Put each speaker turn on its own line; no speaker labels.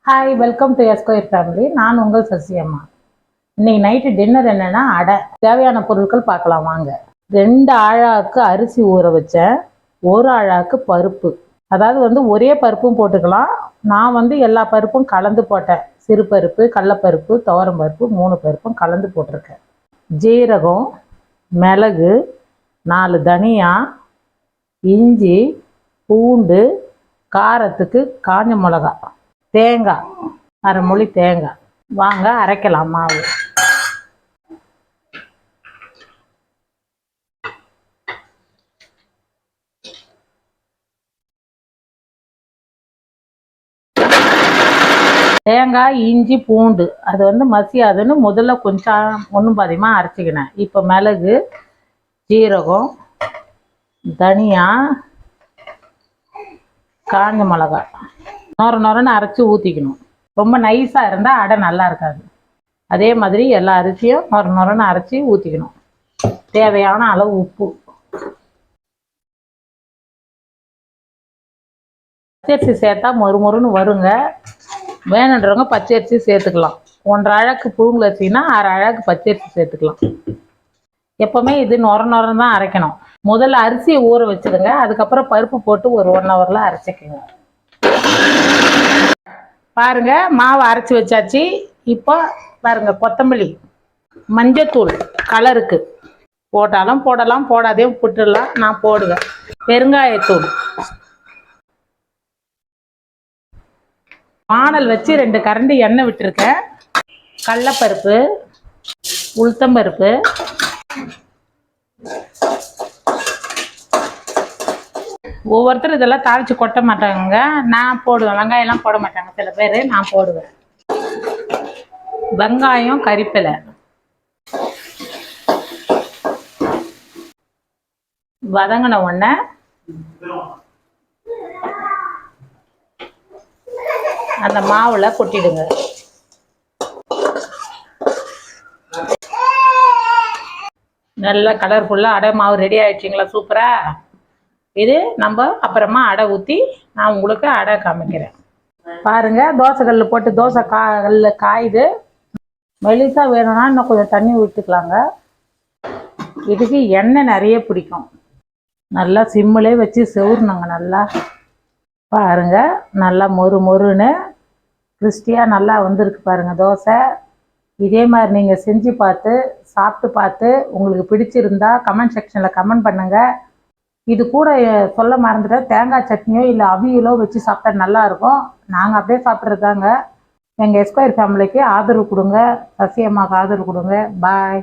Hi, welcome to Esquire family. நான் உங்கள் சசியம்மா. இன்னைக்கு நைட்டு டின்னர் என்னென்னா அடை. தேவையான பொருட்கள் பார்க்கலாம் வாங்க. 2 ஆழாவுக்கு அரிசி ஊற வச்சேன். 1 ஆழாவுக்கு பருப்பு. அதாவது ஒரே பருப்பும் போட்டுக்கலாம். நான் எல்லா பருப்பும் கலந்து போட்டேன். சிறுபருப்பு, கடலப்பருப்பு, துவரம் பருப்பு 3 பருப்பும் கலந்து போட்டிருக்கேன். ஜீரகம், மிளகு, 4 தனியா, இஞ்சி, பூண்டு, காரத்துக்கு காஞ்ச மிளகா, தேங்காய், அரை முழி தேங்காய். வாங்க அரைக்கலாம் மாவு. தேங்காய், இஞ்சி, பூண்டு அது மசியாதுன்னு முதல்ல கொஞ்சம் ஒன்றும் பாதியமாக அரைச்சிக்கினேன். இப்போ மிளகு, ஜீரகம், தனியா, காஞ்ச மிளகா நொரன்னு அரைச்சி ஊற்றிக்கணும். ரொம்ப நைஸாக இருந்தால் அடை நல்லா இருக்காது. அதே மாதிரி எல்லா அரிசியும் நொரன்னு அரைச்சி ஊற்றிக்கணும். தேவையான அளவு உப்பு. பச்சரிசி சேர்த்தா மொறுன்னு வருங்க. வேணுன்றவங்க பச்சரிசி சேர்த்துக்கலாம். 1 அழகு புழுங்கல் அரிசினா 1/2 அழகு பச்சரிசி சேர்த்துக்கலாம். எப்போவுமே இது நொரன்னு தான் அரைக்கணும். முதல்ல அரிசியை ஊற வச்சுடுங்க. அதுக்கப்புறம் பருப்பு போட்டு ஒரு 1 ஹவரில் அரைச்சிக்கோங்க. பாருங்க, மாவு அரைச்சி வச்சாச்சு. இப்போ பாருங்க, கொத்தமல்லி, மஞ்சத்தூள் கலருக்கு போட்டாலும் போடலாம், போடாதே விட்டுடலாம். நான் போடுவேன். பெருங்காயத்தூள். வானல் வச்சு 2 கரண்டி எண்ணெய் விட்டுருக்கேன். கடலப்பருப்பு, உளுத்தம்பருப்பு, ஒவ்வொருத்தரும் இதெல்லாம் தாளித்து கொட்ட மாட்டாங்க. நான் போடுவேன். வெங்காயம்லாம் போட மாட்டாங்க சில பேர். நான் போடுவேன். வெங்காயம், கறிவேப்பிலை, வதங்கின உடனே அந்த மாவுல கொட்டிடுங்க. நல்ல கலர்ஃபுல்லாக அடை மாவு ரெடி ஆயிடுச்சிங்களா? சூப்பரா. இது நம்ம அப்புறமா அடை ஊற்றி நான் உங்களுக்கு அடை காமிக்கிறேன். பாருங்க, தோசை கல் போட்டு தோசை கல்ல காயுது. மெலிசா வேணும்னா இன்னும் கொஞ்சம் தண்ணி ஊற்றிக்கலாங்க. இதுக்கு எண்ணெய் நிறைய பிடிக்கும். நல்லா சிம்மிலே வச்சு செவுறணுங்க. நல்லா பாருங்க, நல்லா மொறுன்னு கிறிஸ்டியாக நல்லா வந்திருக்கு பாருங்க தோசை. இதே மாதிரி நீங்கள் செஞ்சு பார்த்து சாப்பிட்டு பார்த்து உங்களுக்கு பிடிச்சிருந்தா கமெண்ட் செக்ஷனில் கமெண்ட் பண்ணுங்கள். இது கூட சொல்ல மறந்துட்டேன், தேங்காய் சட்னியோ இல்லை அவியலோ வச்சு சாப்பிட்டா நல்லாயிருக்கும். நாங்கள் அப்படியே சாப்பிட்றதாங்க. எங்கள் எஸ்கொயர் ஃபேமிலிக்கு ஆதரவு கொடுங்க. சசியம்மாவுக்கு ஆதரவு கொடுங்க. பாய்.